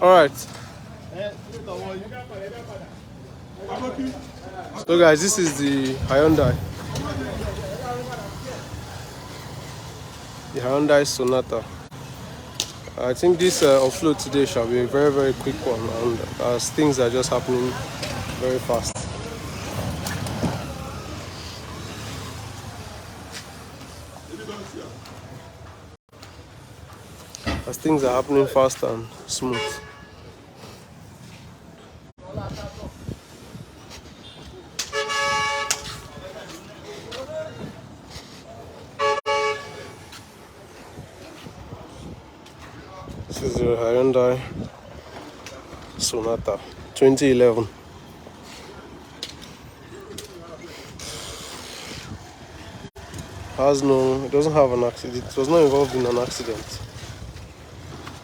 All right. So guys, this is the Hyundai Sonata. I think this offload today shall be a very, very quick one, and as things are just happening very fast. As things are happening fast and smooth. This is the Hyundai Sonata 2011. It doesn't have an accident. It was not involved in an accident,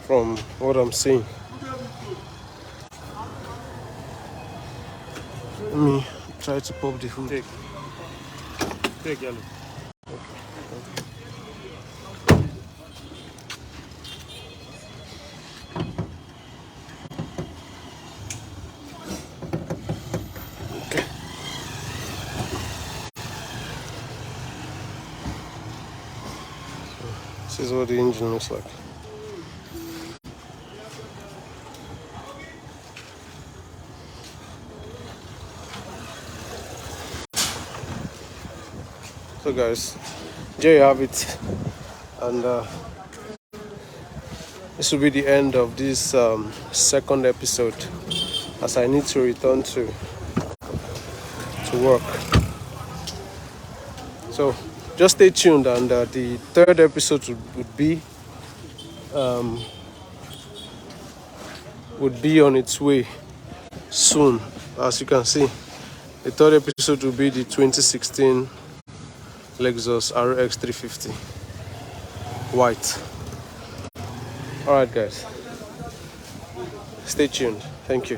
from what I'm seeing. Let me try to pop the hood. Take yellow. Okay. This is what the engine looks like. So guys, there you have it, and this will be the end of this second episode, as I need to return to work. So just stay tuned, and the third episode would be on its way soon. As you can see, the third episode will be the 2016 Lexus RX 350 white. All right guys, stay tuned. Thank you.